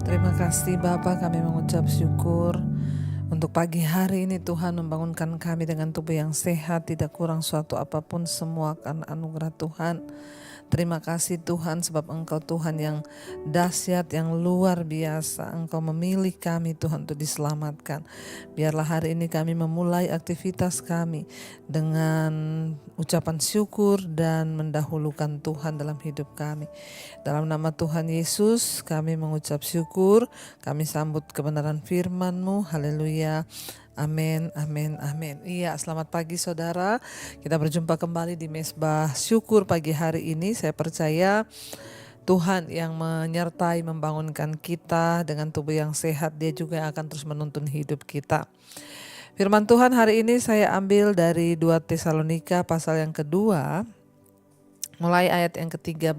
Terima kasih Bapa, kami mengucap syukur untuk pagi hari ini. Tuhan membangunkan kami dengan tubuh yang sehat, tidak kurang suatu apapun, semua karena anugerah Tuhan. Terima kasih Tuhan, sebab Engkau Tuhan yang dahsyat, yang luar biasa. Engkau memilih kami Tuhan untuk diselamatkan. Biarlah hari ini kami memulai aktivitas kami dengan ucapan syukur dan mendahulukan Tuhan dalam hidup kami. Dalam nama Tuhan Yesus kami mengucap syukur, kami sambut kebenaran firman-Mu. Haleluya. Amin, amin, amin. Iya, selamat pagi saudara. Kita berjumpa kembali di Mesbah Syukur pagi hari ini. Saya percaya Tuhan yang menyertai membangunkan kita dengan tubuh yang sehat. Dia juga akan terus menuntun hidup kita. Firman Tuhan hari ini saya ambil dari 2 Tesalonika pasal yang kedua, mulai ayat yang ke-13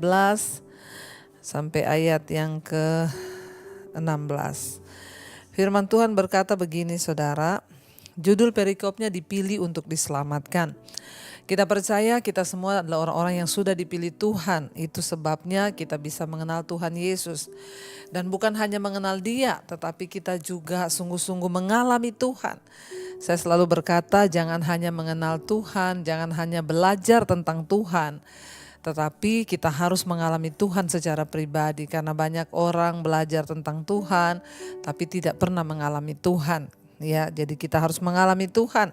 sampai ayat yang ke-16. Firman Tuhan berkata begini saudara, judul perikopnya dipilih untuk diselamatkan. Kita percaya kita semua adalah orang-orang yang sudah dipilih Tuhan. Itu sebabnya kita bisa mengenal Tuhan Yesus. Dan bukan hanya mengenal Dia, tetapi kita juga sungguh-sungguh mengalami Tuhan. Saya selalu berkata jangan hanya mengenal Tuhan, jangan hanya belajar tentang Tuhan, tetapi kita harus mengalami Tuhan secara pribadi, karena banyak orang belajar tentang Tuhan tapi tidak pernah mengalami Tuhan. Ya, jadi kita harus mengalami Tuhan.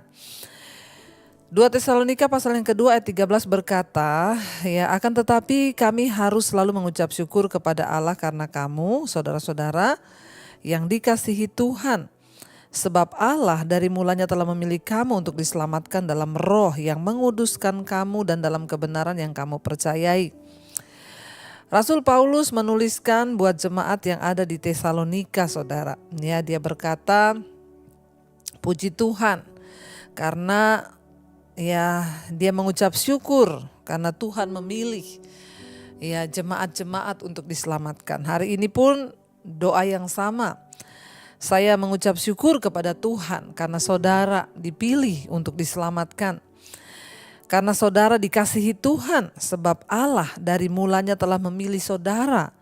2 Tesalonika pasal yang kedua ayat 13 berkata, ya, akan tetapi kami harus selalu mengucap syukur kepada Allah karena kamu, saudara-saudara, yang dikasihi Tuhan. Sebab Allah dari mulanya telah memilih kamu untuk diselamatkan dalam roh yang menguduskan kamu dan dalam kebenaran yang kamu percayai. Rasul Paulus menuliskan buat jemaat yang ada di Tesalonika, saudara. Ya, dia berkata, puji Tuhan karena ya dia mengucap syukur karena Tuhan memilih ya jemaat-jemaat untuk diselamatkan. Hari ini pun doa yang sama. Saya mengucap syukur kepada Tuhan karena saudara dipilih untuk diselamatkan. Karena saudara dikasihi Tuhan, sebab Allah dari mulanya telah memilih saudara.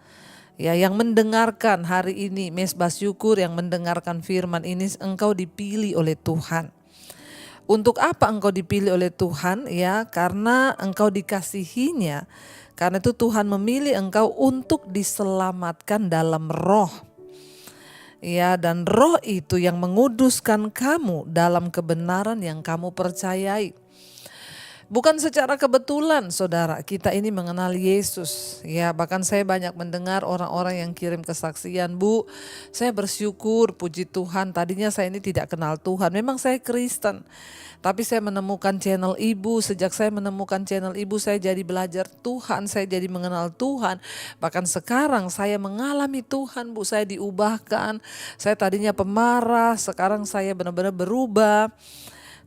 Ya, yang mendengarkan hari ini Mesbah Syukur, yang mendengarkan firman ini, engkau dipilih oleh Tuhan. Untuk apa engkau dipilih oleh Tuhan? Ya, karena engkau dikasihinya. Karena itu Tuhan memilih engkau untuk diselamatkan dalam roh. Ya, dan roh itu yang menguduskan kamu dalam kebenaran yang kamu percayai. Bukan secara kebetulan saudara kita ini mengenal Yesus. Ya, bahkan saya banyak mendengar orang-orang yang kirim kesaksian, Bu, saya bersyukur, puji Tuhan, tadinya saya ini tidak kenal Tuhan. Memang saya Kristen, tapi saya menemukan channel Ibu. Sejak saya menemukan channel Ibu, saya jadi belajar Tuhan, saya jadi mengenal Tuhan. Bahkan sekarang saya mengalami Tuhan, Bu, saya diubahkan. Saya tadinya pemarah, sekarang saya benar-benar berubah.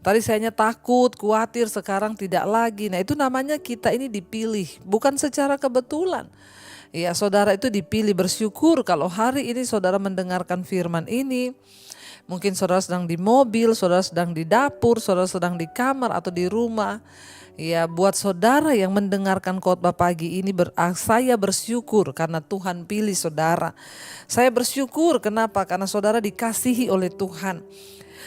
Tadi saya takut, khawatir, sekarang tidak lagi. Nah, itu namanya kita ini dipilih, bukan secara kebetulan. Ya, saudara itu dipilih. Bersyukur kalau hari ini saudara mendengarkan firman ini. Mungkin saudara sedang di mobil, saudara sedang di dapur, saudara sedang di kamar atau di rumah. Ya, buat saudara yang mendengarkan khotbah pagi ini, saya bersyukur karena Tuhan pilih saudara. Saya bersyukur kenapa? Karena saudara dikasihi oleh Tuhan.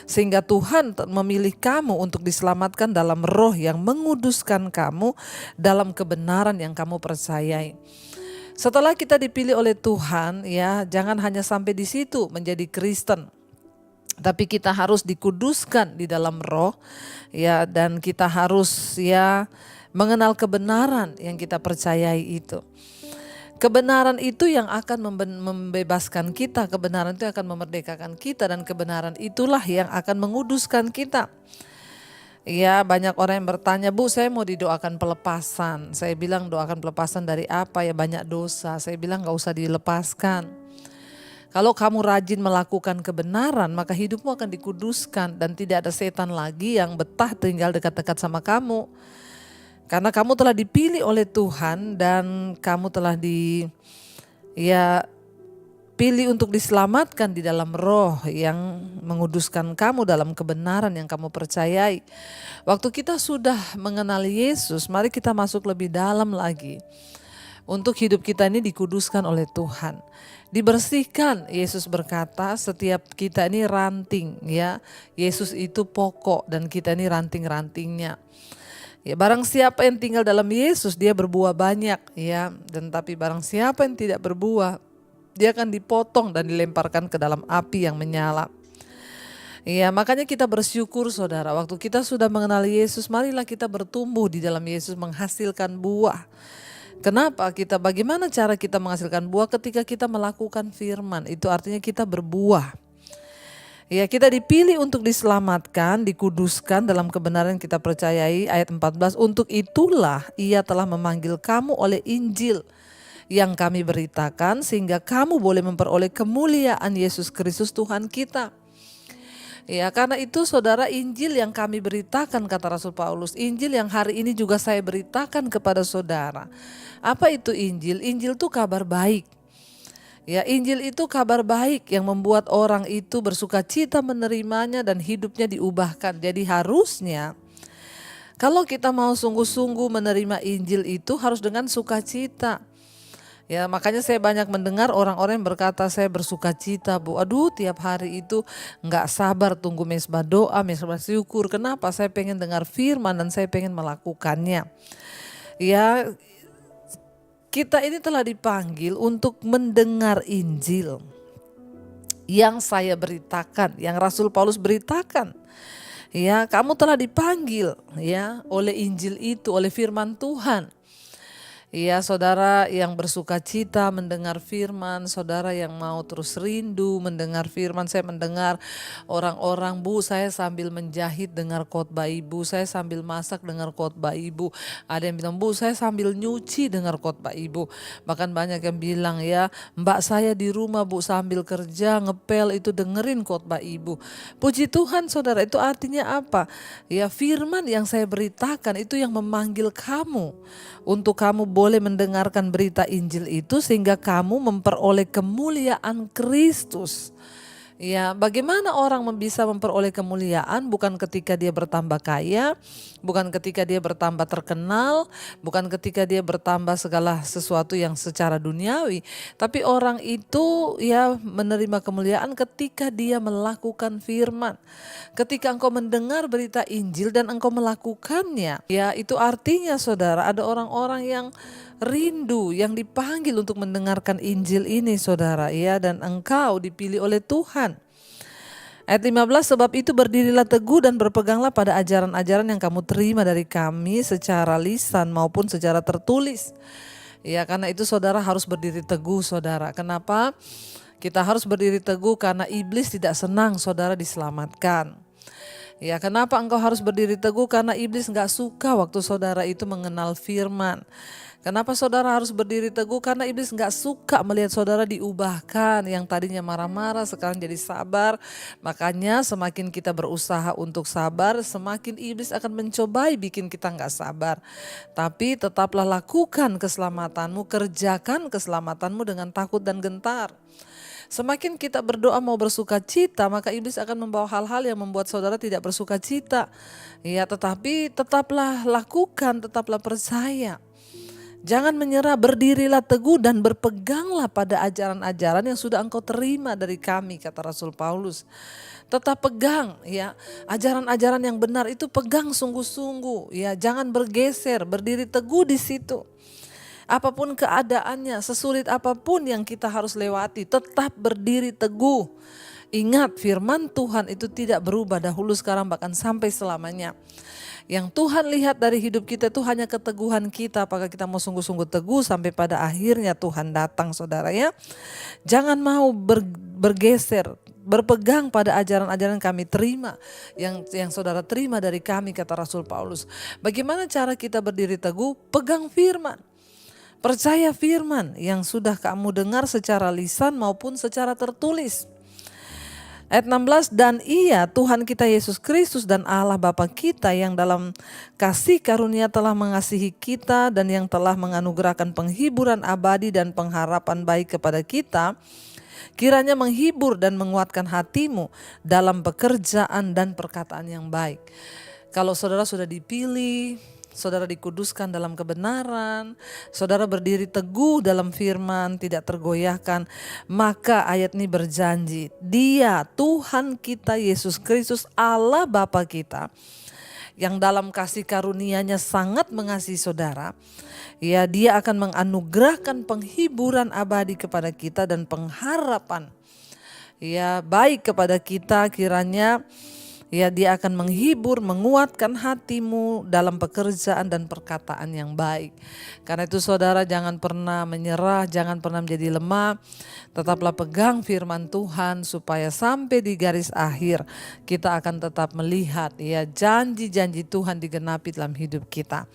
Sehingga Tuhan memilih kamu untuk diselamatkan dalam roh yang menguduskan kamu dalam kebenaran yang kamu percayai. Setelah kita dipilih oleh Tuhan, ya, jangan hanya sampai di situ menjadi Kristen. Tapi kita harus dikuduskan di dalam roh, ya, dan kita harus ya mengenal kebenaran yang kita percayai itu. Kebenaran itu yang akan membebaskan kita, kebenaran itu akan memerdekakan kita, dan kebenaran itulah yang akan menguduskan kita. Ya, banyak orang yang bertanya, Bu, saya mau didoakan pelepasan. Saya bilang, doakan pelepasan dari apa? Ya, banyak dosa. Saya bilang gak usah dilepaskan. Kalau kamu rajin melakukan kebenaran, maka hidupmu akan dikuduskan dan tidak ada setan lagi yang betah tinggal dekat-dekat sama kamu. Karena kamu telah dipilih oleh Tuhan dan kamu telah pilih untuk diselamatkan di dalam roh yang menguduskan kamu dalam kebenaran yang kamu percayai. Waktu kita sudah mengenal Yesus, mari kita masuk lebih dalam lagi. Untuk hidup kita ini dikuduskan oleh Tuhan. dibersihkan. Yesus berkata setiap kita ini ranting ya. Yesus itu pokok dan kita ini ranting-rantingnya. Ya, barang siapa yang tinggal dalam Yesus dia berbuah banyak ya. Dan tapi barang siapa yang tidak berbuah dia akan dipotong dan dilemparkan ke dalam api yang menyala. Ya, makanya kita bersyukur saudara, waktu kita sudah mengenal Yesus, marilah kita bertumbuh di dalam Yesus menghasilkan buah. Kenapa? Bagaimana cara kita menghasilkan buah? Ketika kita melakukan firman, itu artinya kita berbuah. Ya, kita dipilih untuk diselamatkan, dikuduskan dalam kebenaran yang kita percayai. Ayat 14, untuk itulah ia telah memanggil kamu oleh Injil yang kami beritakan, sehingga kamu boleh memperoleh kemuliaan Yesus Kristus Tuhan kita. Ya, karena itu saudara, Injil yang kami beritakan, kata Rasul Paulus, Injil yang hari ini juga saya beritakan kepada saudara. Apa itu Injil? Injil itu kabar baik. Ya, Injil itu kabar baik yang membuat orang itu bersuka cita menerimanya dan hidupnya diubahkan. Jadi harusnya kalau kita mau sungguh-sungguh menerima Injil itu harus dengan sukacita. Ya, makanya saya banyak mendengar orang-orang yang berkata saya bersuka cita Bu. Aduh, tiap hari itu nggak sabar tunggu mesbah doa, mesbah syukur. Kenapa? Saya pengen dengar firman dan saya pengen melakukannya. Ya, kita ini telah dipanggil untuk mendengar Injil yang saya beritakan, yang Rasul Paulus beritakan. Ya, kamu telah dipanggil ya oleh Injil itu, oleh firman Tuhan. Ya, saudara yang bersuka cita mendengar firman, saudara yang mau terus rindu mendengar firman. Saya mendengar orang-orang, Bu, saya sambil menjahit dengar khotbah Ibu, saya sambil masak dengar khotbah Ibu. Ada yang bilang, Bu, saya sambil nyuci dengar khotbah Ibu. Bahkan banyak yang bilang, ya, Mbak saya di rumah Bu sambil kerja ngepel itu dengerin khotbah Ibu. Puji Tuhan saudara, itu artinya apa? Ya, firman yang saya beritakan itu yang memanggil kamu untuk kamu boleh mendengarkan berita Injil itu sehingga kamu memperoleh kemuliaan Kristus. Ya, bagaimana orang bisa memperoleh kemuliaan? Bukan ketika dia bertambah kaya, bukan ketika dia bertambah terkenal, bukan ketika dia bertambah segala sesuatu yang secara duniawi, tapi orang itu ya menerima kemuliaan ketika dia melakukan firman. Ketika engkau mendengar berita Injil dan engkau melakukannya, ya itu artinya saudara ada orang-orang yang rindu, yang dipanggil untuk mendengarkan Injil ini saudara, ya, dan engkau dipilih oleh Tuhan. Ayat 15, sebab itu berdirilah teguh dan berpeganglah pada ajaran-ajaran yang kamu terima dari kami secara lisan maupun secara tertulis. Ya, karena itu saudara harus berdiri teguh saudara. Kenapa? Kita harus berdiri teguh karena iblis tidak senang saudara diselamatkan. Ya, kenapa engkau harus berdiri teguh? Karena iblis gak suka waktu saudara itu mengenal firman. Kenapa saudara harus berdiri teguh? Karena iblis gak suka melihat saudara diubahkan. Yang tadinya marah-marah sekarang jadi sabar. Makanya semakin kita berusaha untuk sabar, semakin iblis akan mencobai bikin kita gak sabar. Tapi tetaplah lakukan keselamatanmu, kerjakan keselamatanmu dengan takut dan gentar. Semakin kita berdoa mau bersuka cita, maka iblis akan membawa hal-hal yang membuat saudara tidak bersuka cita. Ya, tetapi tetaplah lakukan, tetaplah percaya. Jangan menyerah, berdirilah teguh dan berpeganglah pada ajaran-ajaran yang sudah engkau terima dari kami, kata Rasul Paulus. Tetap pegang ya, ajaran-ajaran yang benar itu pegang sungguh-sungguh ya, jangan bergeser, berdiri teguh di situ. Apapun keadaannya, sesulit apapun yang kita harus lewati, tetap berdiri teguh. Ingat, firman Tuhan itu tidak berubah dahulu, sekarang, bahkan sampai selamanya. Yang Tuhan lihat dari hidup kita itu hanya keteguhan kita, apakah kita mau sungguh-sungguh teguh sampai pada akhirnya Tuhan datang saudara ya. Jangan mau bergeser, berpegang pada ajaran-ajaran kami terima, yang saudara terima dari kami, kata Rasul Paulus. Bagaimana cara kita berdiri teguh? Pegang firman. Percaya firman yang sudah kamu dengar secara lisan maupun secara tertulis. Ayat 16, dan ia Tuhan kita Yesus Kristus dan Allah Bapa kita yang dalam kasih karunia telah mengasihi kita dan yang telah menganugerahkan penghiburan abadi dan pengharapan baik kepada kita, kiranya menghibur dan menguatkan hatimu dalam pekerjaan dan perkataan yang baik. Kalau saudara sudah dipilih, saudara dikuduskan dalam kebenaran, saudara berdiri teguh dalam firman, tidak tergoyahkan, maka ayat ini berjanji, Dia Tuhan kita Yesus Kristus Allah Bapa kita, yang dalam kasih karunia-Nya sangat mengasihi saudara, ya Dia akan menganugerahkan penghiburan abadi kepada kita dan pengharapan ya baik kepada kita. Kiranya ya Dia akan menghibur, menguatkan hatimu dalam pekerjaan dan perkataan yang baik. Karena itu saudara, jangan pernah menyerah, jangan pernah menjadi lemah. Tetaplah pegang firman Tuhan supaya sampai di garis akhir kita akan tetap melihat ya janji-janji Tuhan digenapi dalam hidup kita.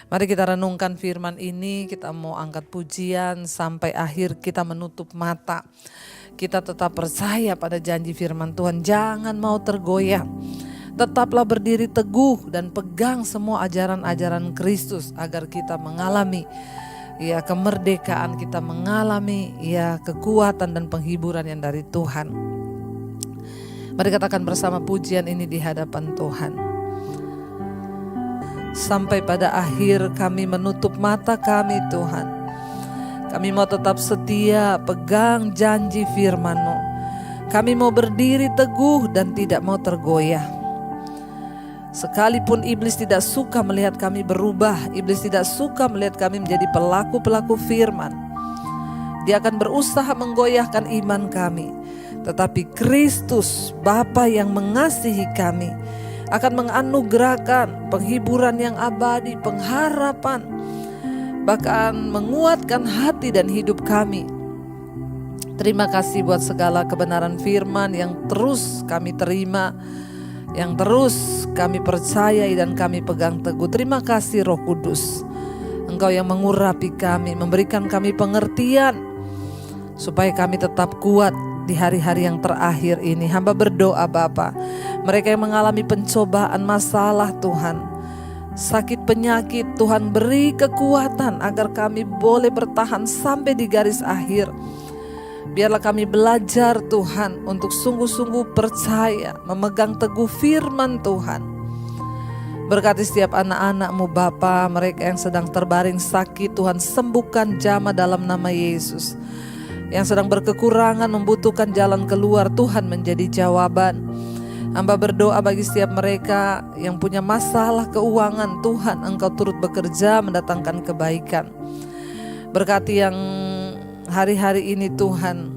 Mari kita renungkan firman ini, kita mau angkat pujian sampai akhir kita menutup mata. Kita tetap percaya pada janji firman Tuhan, jangan mau tergoyah. Tetaplah berdiri teguh dan pegang semua ajaran-ajaran Kristus agar kita mengalami ya kemerdekaan, kita mengalami ya kekuatan dan penghiburan yang dari Tuhan. Mari katakan bersama pujian ini di hadapan Tuhan. Sampai pada akhir kami menutup mata kami Tuhan, kami mau tetap setia pegang janji firman-Mu. Kami mau berdiri teguh dan tidak mau tergoyah. Sekalipun iblis tidak suka melihat kami berubah, iblis tidak suka melihat kami menjadi pelaku-pelaku firman, dia akan berusaha menggoyahkan iman kami. Tetapi Kristus Bapa yang mengasihi kami akan menganugerahkan penghiburan yang abadi, pengharapan, bahkan menguatkan hati dan hidup kami. Terima kasih buat segala kebenaran firman yang terus kami terima, yang terus kami percayai dan kami pegang teguh. Terima kasih Roh Kudus, Engkau yang mengurapi kami, memberikan kami pengertian supaya kami tetap kuat di hari-hari yang terakhir ini. Hamba berdoa Bapa, mereka yang mengalami pencobaan, masalah Tuhan, sakit penyakit, Tuhan beri kekuatan agar kami boleh bertahan sampai di garis akhir. Biarlah kami belajar Tuhan untuk sungguh-sungguh percaya, memegang teguh firman Tuhan. Berkati setiap anak-anak-Mu Bapa, mereka yang sedang terbaring sakit, Tuhan sembuhkan jamah dalam nama Yesus. Yang sedang berkekurangan, membutuhkan jalan keluar, Tuhan menjadi jawaban. Hamba berdoa bagi setiap mereka yang punya masalah keuangan, Tuhan Engkau turut bekerja mendatangkan kebaikan. Berkati yang hari-hari ini Tuhan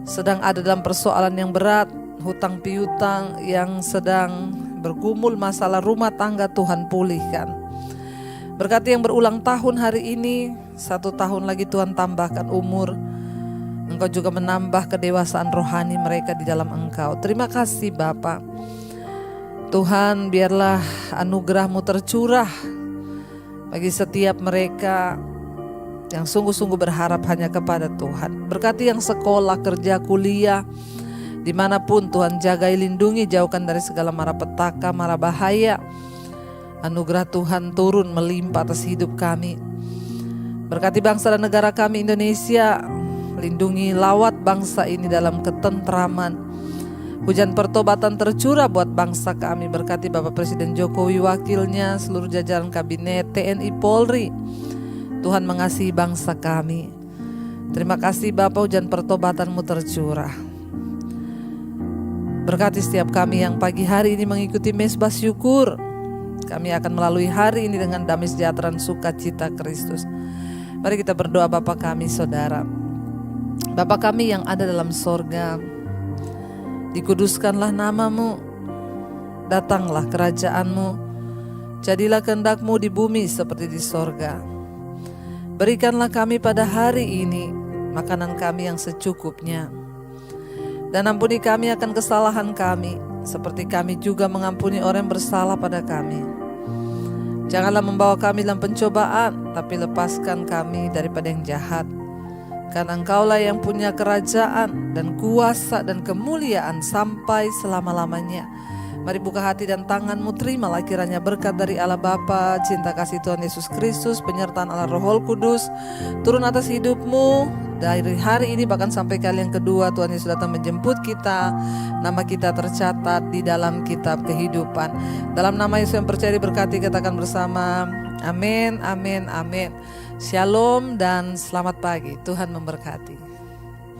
sedang ada dalam persoalan yang berat, hutang piutang, yang sedang bergumul masalah rumah tangga, Tuhan pulihkan. Berkati yang berulang tahun hari ini, 1 tahun lagi Tuhan tambahkan umur. Engkau juga menambah kedewasaan rohani mereka di dalam Engkau. Terima kasih Bapa. Tuhan, biarlah anugerah-Mu tercurah bagi setiap mereka yang sungguh-sungguh berharap hanya kepada Tuhan. Berkati yang sekolah, kerja, kuliah, dimanapun Tuhan, jagai, lindungi, jauhkan dari segala mara petaka, mara bahaya. Anugerah Tuhan turun melimpah atas hidup kami. Berkati bangsa dan negara kami Indonesia, lindungi, lawat bangsa ini dalam ketentraman. Hujan pertobatan tercurah buat bangsa kami. Berkati Bapak Presiden Jokowi, wakilnya, seluruh jajaran kabinet, TNI, Polri. Tuhan mengasihi bangsa kami. Terima kasih Bapak, hujan pertobatan-Mu tercurah. Berkati setiap kami yang pagi hari ini mengikuti mesbah syukur. Kami akan melalui hari ini dengan damai sejahtera dan sukacita Kristus. Mari kita berdoa. Bapa kami, Saudara, Bapa kami yang ada dalam sorga, dikuduskanlah nama-Mu, datanglah kerajaan-Mu, jadilah kehendak-Mu di bumi seperti di sorga. Berikanlah kami pada hari ini makanan kami yang secukupnya, dan ampuni kami akan kesalahan kami, seperti kami juga mengampuni orang yang bersalah pada kami. Janganlah membawa kami dalam pencobaan, tapi lepaskan kami daripada yang jahat. Karena Engkaulah yang punya kerajaan dan kuasa dan kemuliaan sampai selama-lamanya. Mari buka hati dan tanganmu, terimalah kiranya berkat dari Allah Bapa, cinta kasih Tuhan Yesus Kristus, penyertaan Allah Roh Kudus turun atas hidupmu, Dari hari ini bahkan sampai kali yang kedua Tuhan Yesus datang menjemput kita, nama kita tercatat di dalam kitab kehidupan. Dalam nama Yesus yang percaya diberkati, katakan bersama, amin, amin, amin. Shalom dan selamat pagi, Tuhan memberkati.